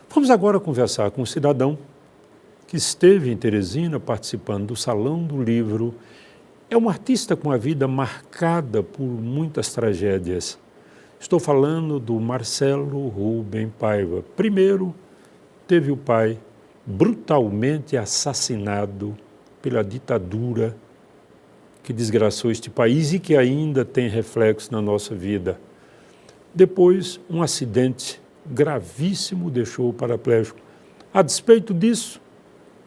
Vamos agora conversar com um cidadão que esteve em Teresina participando do Salão do Livro. É um artista com a vida marcada por muitas tragédias. Estou falando do Marcelo Rubem Paiva. Primeiro, teve o pai brutalmente assassinado pela ditadura que desgraçou este país e que ainda tem reflexo na nossa vida. Depois, um acidente gravíssimo deixou o paraplégico. A despeito disso,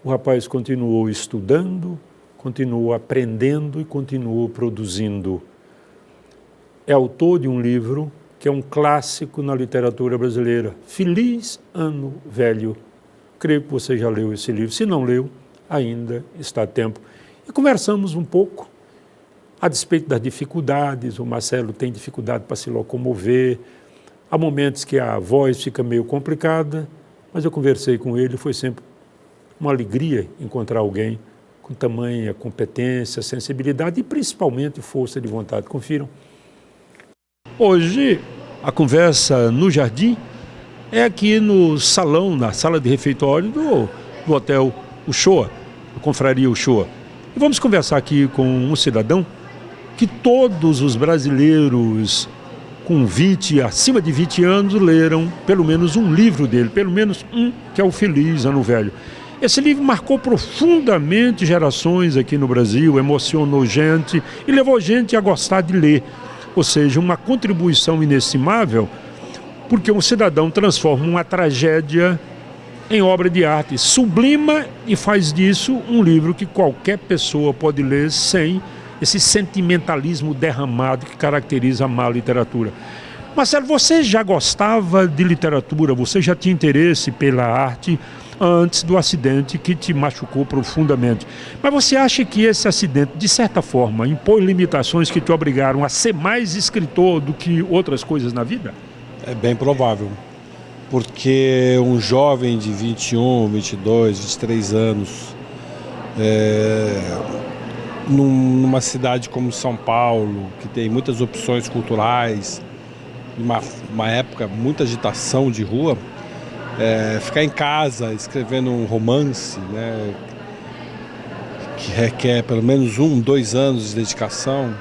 o rapaz continuou estudando, continuou aprendendo e continuou produzindo. É autor de um livro que é um clássico na literatura brasileira, Feliz Ano Velho. Creio que você já leu esse livro. Se não leu, ainda está a tempo. E conversamos um pouco, a despeito das dificuldades. O Marcelo tem dificuldade para se locomover. Há momentos que a voz fica meio complicada, mas eu conversei com ele, foi sempre uma alegria encontrar alguém com tamanha competência, sensibilidade e principalmente força de vontade. Confiram. Hoje, a conversa no jardim é aqui no salão, na sala de refeitório do hotel Uchoa, a confraria Uchoa. E vamos conversar aqui com um cidadão que todos os brasileiros com acima de 20 anos leram pelo menos um livro dele, pelo menos um, que é o Feliz Ano Velho. Esse livro marcou profundamente gerações aqui no Brasil, emocionou gente e levou gente a gostar de ler. Ou seja, uma contribuição inestimável, porque um cidadão transforma uma tragédia em obra de arte, sublima e faz disso um livro que qualquer pessoa pode ler sem esse sentimentalismo derramado que caracteriza a má literatura. Marcelo, você já gostava de literatura, você já tinha interesse pela arte antes do acidente que te machucou profundamente. Mas você acha que esse acidente, de certa forma, impôs limitações que te obrigaram a ser mais escritor do que outras coisas na vida? É bem provável, porque um jovem de 21, 22, 23 anos, numa cidade como São Paulo, que tem muitas opções culturais, numa época, muita agitação de rua, ficar em casa escrevendo um romance, né, que requer pelo menos 2 anos de dedicação,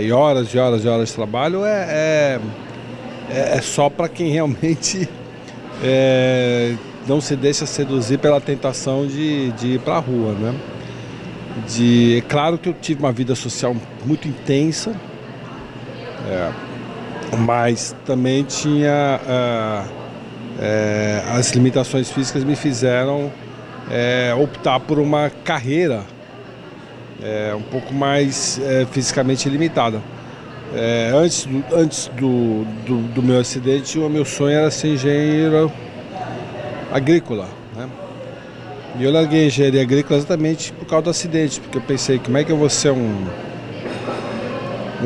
e horas e horas e horas de trabalho, é só para quem realmente não se deixa seduzir pela tentação de ir para a rua, né? É claro que eu tive uma vida social muito intensa, mas também tinha as limitações físicas me fizeram optar por uma carreira um pouco mais fisicamente limitada. Antes do meu acidente, o meu sonho era ser engenheiro agrícola, né? E eu larguei a engenharia agrícola exatamente por causa do acidente, porque eu pensei, como é que eu vou ser um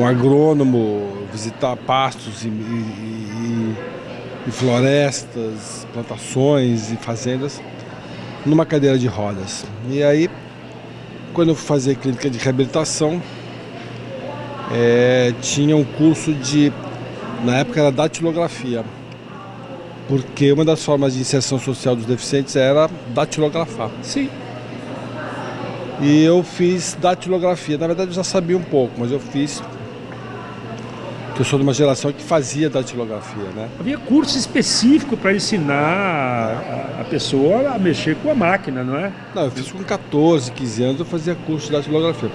agrônomo, visitar pastos e florestas, plantações e fazendas numa cadeira de rodas. E aí, quando eu fui fazer clínica de reabilitação, tinha um curso na época era datilografia, porque uma das formas de inserção social dos deficientes era datilografar. Sim. E eu fiz datilografia. Na verdade eu já sabia um pouco, mas eu fiz, porque eu sou de uma geração que fazia datilografia, né? Havia curso específico para ensinar a pessoa a mexer com a máquina, não é? Não, eu fiz com 14, 15 anos, eu fazia curso de datilografia.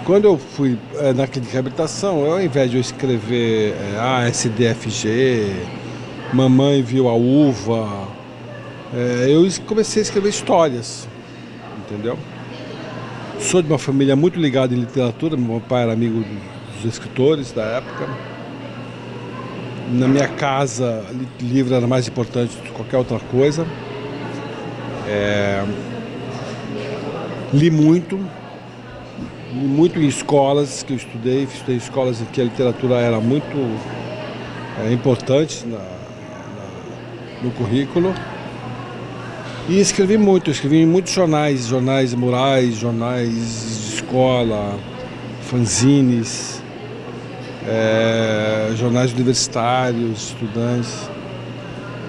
Quando eu fui na clínica de reabilitação, ao invés de eu escrever SDFG, Mamãe Viu a Uva, eu comecei a escrever histórias, entendeu? Sou de uma família muito ligada em literatura, meu pai era amigo dos escritores da época. Na minha casa, livro era mais importante do que qualquer outra coisa. Li muito em escolas que eu estudei em escolas em que a literatura era muito importante no currículo. E escrevi em muitos jornais murais, jornais de escola, fanzines, jornais universitários, estudantes.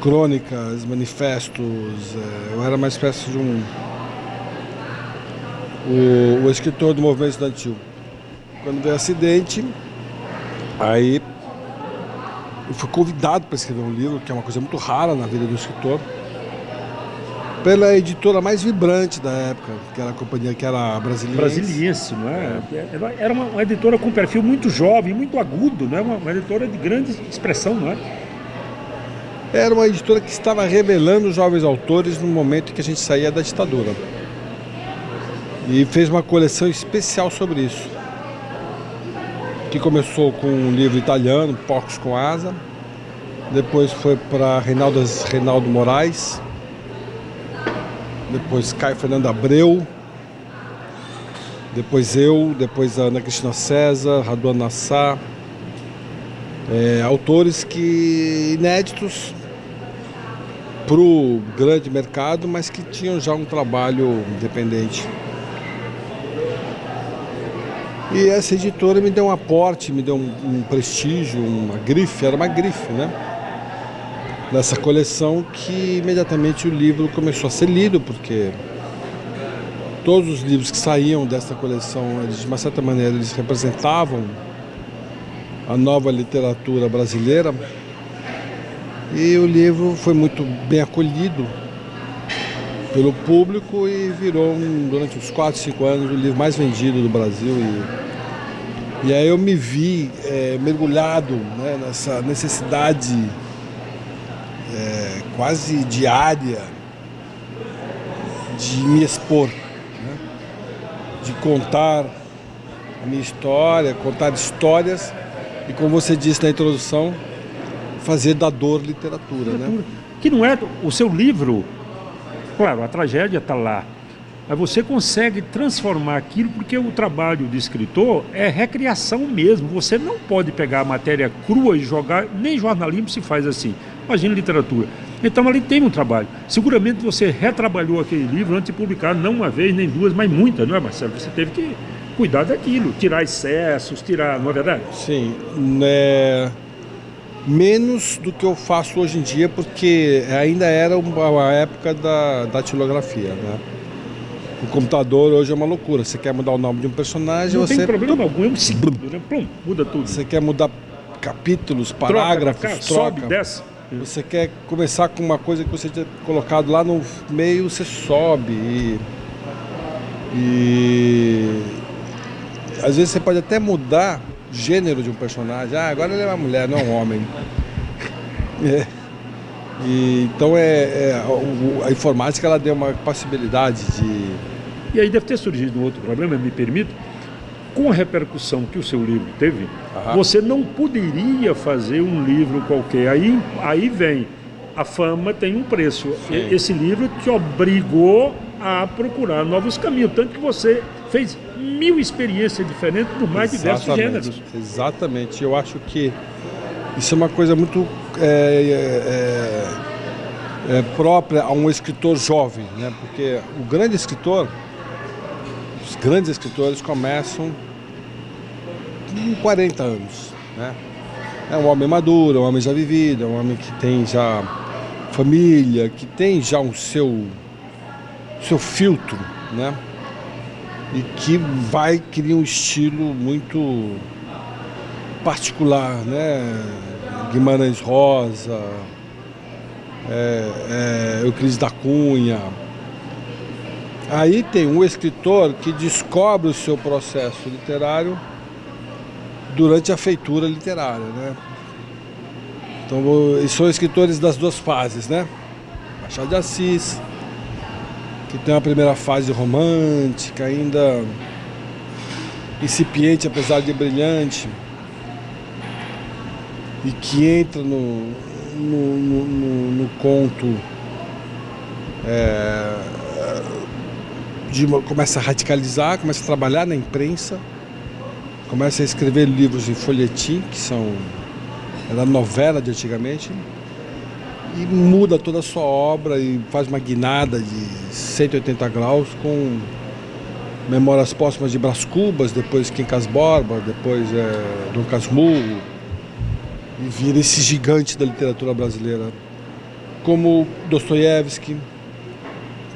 crônicas, manifestos. Eu era uma espécie de o escritor do movimento estudantil. Quando veio o acidente, aí eu fui convidado para escrever um livro, que é uma coisa muito rara na vida do escritor, pela editora mais vibrante da época, que era a companhia, que era a Brasiliense. Brasiliense, não é? Era uma editora com perfil muito jovem, muito agudo, não é? Uma editora de grande expressão, não é? Era uma editora que estava revelando os jovens autores no momento em que a gente saía da ditadura. E fez uma coleção especial sobre isso, que começou com um livro italiano, Porcos com Asa, depois foi para Reinaldo Moraes, depois Caio Fernando Abreu, depois eu, depois a Ana Cristina César, Raduan Nassar, autores inéditos para o grande mercado, mas que tinham já um trabalho independente. E essa editora me deu um aporte, me deu um prestígio, uma grife, era uma grife, né? Dessa coleção, que imediatamente o livro começou a ser lido, porque todos os livros que saíam dessa coleção, eles, de uma certa maneira, eles representavam a nova literatura brasileira. E o livro foi muito bem acolhido pelo público e virou, durante uns 4, 5 anos, o livro mais vendido do Brasil. E aí eu me vi mergulhado, né, nessa necessidade quase diária de me expor, né, de contar a minha história, contar histórias e, como você disse na introdução, fazer da dor literatura, né? Que não é o seu livro. Claro, a tragédia está lá, mas você consegue transformar aquilo, porque o trabalho de escritor é recriação mesmo. Você não pode pegar a matéria crua e jogar, nem jornalismo se faz assim. Imagina literatura. Então ali tem um trabalho. Seguramente você retrabalhou aquele livro antes de publicar, não uma vez, nem duas, mas muitas, não é, Marcelo? Você teve que cuidar daquilo, tirar excessos, não é verdade? Sim, menos do que eu faço hoje em dia, porque ainda era uma época da datilografia, né? O computador hoje é uma loucura. Você quer mudar o nome de um personagem, não você... tem problema algum, é um segundo, né? Plum, muda tudo. Você quer mudar capítulos, parágrafos, troca, sobe, desce. Você quer começar com uma coisa que você tinha colocado lá no meio, você sobe e às vezes você pode até mudar o gênero de um personagem. Agora ele é uma mulher, não um homem. Então a informática, ela deu uma possibilidade de... E aí deve ter surgido um outro problema, me permito. Com a repercussão que o seu livro teve, você não poderia fazer um livro qualquer. Aí vem, a fama tem um preço. Sim. Esse livro te obrigou a procurar novos caminhos, tanto que você fez 1000 experiências diferentes por mais diversos gêneros. Exatamente. Eu acho que isso é uma coisa muito própria a um escritor jovem, né? Porque os grandes escritores começam com 40 anos, né? É um homem maduro, é um homem já vivido, é um homem que tem já família, que tem já o seu filtro, né? E que vai criar um estilo muito particular, né? Guimarães Rosa, Euclides da Cunha. Aí tem um escritor que descobre o seu processo literário durante a feitura literária, né? Então, são escritores das duas fases, né? Machado de Assis, que tem uma primeira fase romântica, ainda incipiente, apesar de brilhante, e que entra no conto, começa a radicalizar, começa a trabalhar na imprensa, começa a escrever livros em folhetim, que era novela de antigamente, e muda toda a sua obra e faz uma guinada de 180 graus com Memórias Póstumas de Brás Cubas, depois Quincas Borba, depois Dom Casmurro, e vira esse gigante da literatura brasileira como Dostoiévski,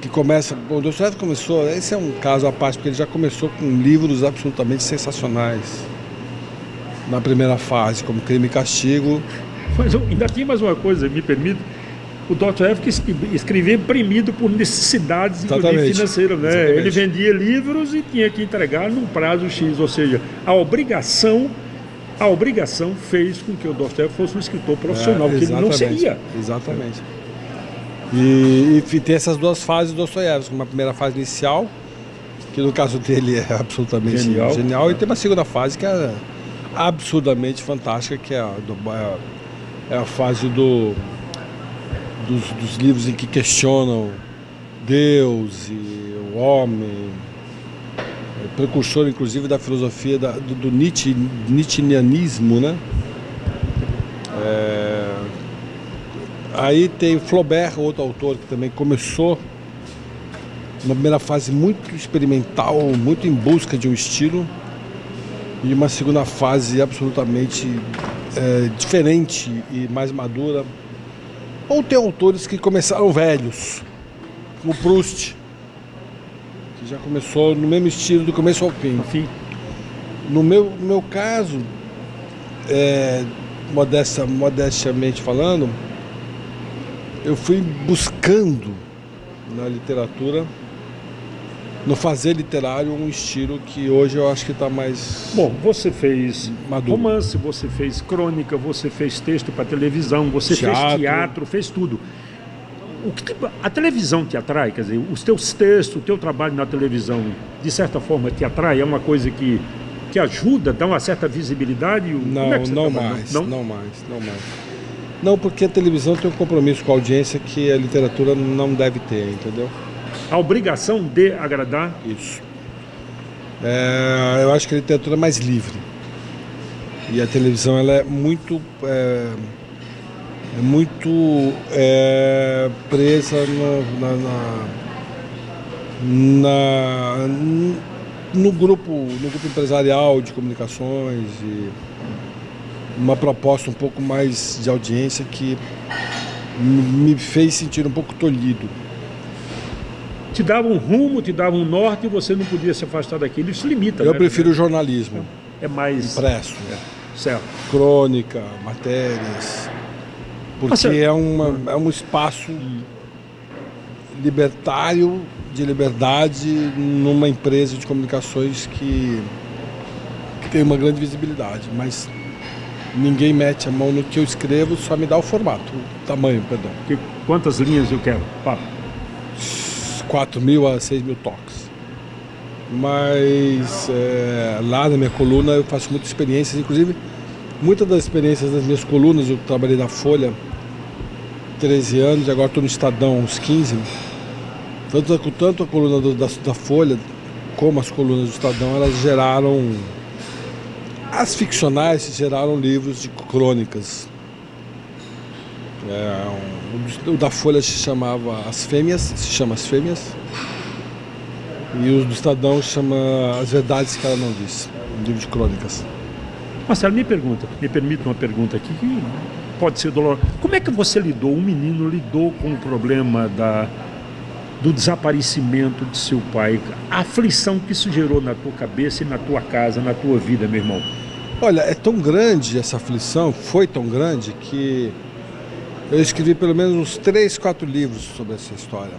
que começa... Bom, Dostoiévski começou... Esse é um caso à parte, porque ele já começou com livros absolutamente sensacionais. Na primeira fase, como Crime e Castigo. Mas ainda tinha mais uma coisa, me permite. O Dostoiévski escrevia imprimido por necessidades, inclusive financeiras, né? Exatamente. Ele vendia livros e tinha que entregar num prazo X, ou seja, a obrigação fez com que o Dostoiévski fosse um escritor profissional, que ele não seria. Exatamente. E tem essas duas fases do Dostoiévski. Uma primeira fase inicial, que no caso dele é absolutamente genial, e tem uma segunda fase que é absurdamente fantástica, que é a fase dos livros em que questionam Deus e o homem, precursor inclusive da filosofia do Nietzscheanismo, né? Aí tem Flaubert, outro autor que também começou uma primeira fase muito experimental, muito em busca de um estilo, e uma segunda fase absolutamente diferente e mais madura. Ou tem autores que começaram velhos, como Proust, que já começou no mesmo estilo do começo ao fim. No meu caso, modestamente falando, eu fui buscando na literatura, no fazer literário, um estilo que hoje eu acho que está mais... Bom, você fez maduro. Romance, você fez crônica, você fez texto para televisão, você fez teatro, fez tudo. A televisão te atrai? Quer dizer, os teus textos, o teu trabalho na televisão, de certa forma, te atrai? É uma coisa que ajuda, dá uma certa visibilidade? Não mais. Não, porque a televisão tem um compromisso com a audiência que a literatura não deve ter, entendeu? A obrigação de agradar? Isso. Eu acho que a literatura é mais livre. E a televisão ela é muito presa no grupo empresarial de comunicações, e uma proposta um pouco mais de audiência que me fez sentir um pouco tolhido. Te dava um rumo, te dava um norte e você não podia se afastar daquilo. Isso limita. Eu prefiro o jornalismo. É mais impresso. Certo. Crônica, matérias. Porque é um espaço libertário, de liberdade, numa empresa de comunicações que tem uma grande visibilidade. Mas ninguém mete a mão no que eu escrevo, só me dá o formato, o tamanho, perdão. Quantas linhas eu quero? 4.000 a 6.000 toques. Mas lá na minha coluna eu faço muitas experiências, inclusive muitas das experiências das minhas colunas, eu trabalhei na Folha 13 anos e agora estou no Estadão uns 15. Tanto a coluna da Folha como as colunas do Estadão, elas geraram, as ficcionais geraram livros de crônicas. O da Folha se chama As Fêmeas, e o do Estadão chama As Verdades que Ela Não Disse, um livro de crônicas. Marcelo, me permite uma pergunta aqui que pode ser dolorosa. Como é que um menino lidou com o problema do desaparecimento de seu pai? A aflição que isso gerou na tua cabeça e na tua casa, na tua vida, meu irmão? Olha, é tão grande essa aflição, foi tão grande que eu escrevi pelo menos uns 3, 4 livros sobre essa história.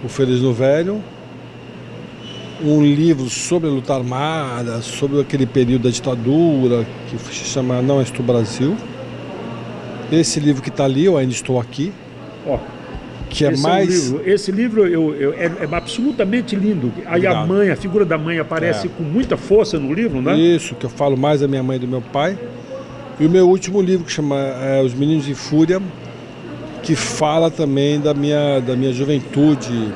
O Feliz no Velho, um livro sobre a luta armada, sobre aquele período da ditadura, que se chama Não És Tu Brasil. Esse livro que está ali, Eu Ainda Estou Aqui, que é mais... Esse livro é absolutamente lindo. Aí Obrigado. A figura da mãe aparece com muita força no livro, né? Isso, que eu falo mais da minha mãe e do meu pai. E o meu último livro, que chama Os Meninos em Fúria, que fala também da minha juventude,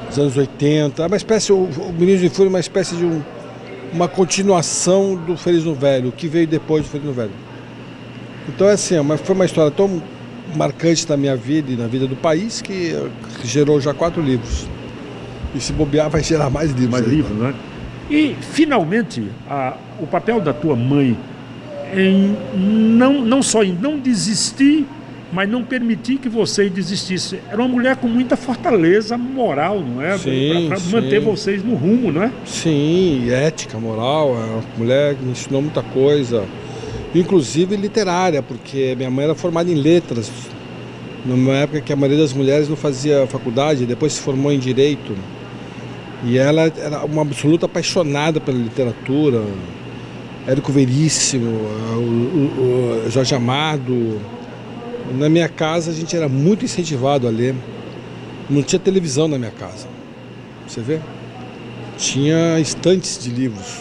dos anos 80. É uma espécie, o Meninos em Fúria é uma espécie de uma continuação do Feliz no Velho, o que veio depois do Feliz no Velho. Então é assim, foi uma história tão marcante na minha vida e na vida do país que gerou já 4 livros. E se bobear vai gerar mais livros. Mais livros, né? E, finalmente, o papel da tua mãe em não só em não desistir mas não permitir que vocês desistissem. Era uma mulher com muita fortaleza moral, não é? Sim, Para sim. manter vocês no rumo, não é? Sim, ética, moral, é uma mulher que me ensinou muita coisa, inclusive literária, porque minha mãe era formada em letras, numa época que a maioria das mulheres não fazia faculdade, depois se formou em Direito. E ela era uma absoluta apaixonada pela literatura, Érico Veríssimo, o Jorge Amado. Na minha casa a gente era muito incentivado a ler. Não tinha televisão na minha casa. Você vê? Tinha estantes de livros.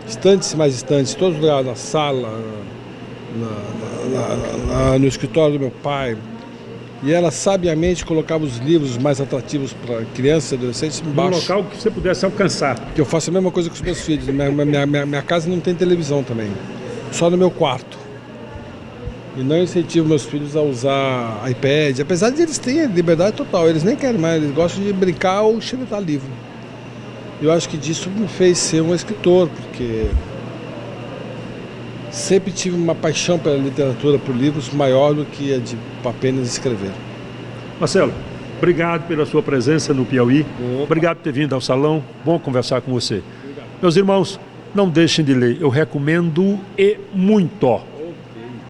Estantes e mais estantes, todos lá na sala, no escritório do meu pai. E ela sabiamente colocava os livros mais atrativos para crianças e adolescentes embaixo. Num local que você pudesse alcançar. Que eu faço a mesma coisa com os meus filhos. Minha casa não tem televisão também. Só no meu quarto. E não incentivo meus filhos a usar iPad, apesar de eles terem liberdade total, eles nem querem mais, eles gostam de brincar ou xeretar livro. Eu acho que disso me fez ser um escritor, porque sempre tive uma paixão pela literatura, por livros, maior do que a de apenas escrever. Marcelo, obrigado pela sua presença no Piauí. Obrigado por ter vindo ao salão. Bom conversar com você. Meus irmãos, não deixem de ler. Eu recomendo e muito.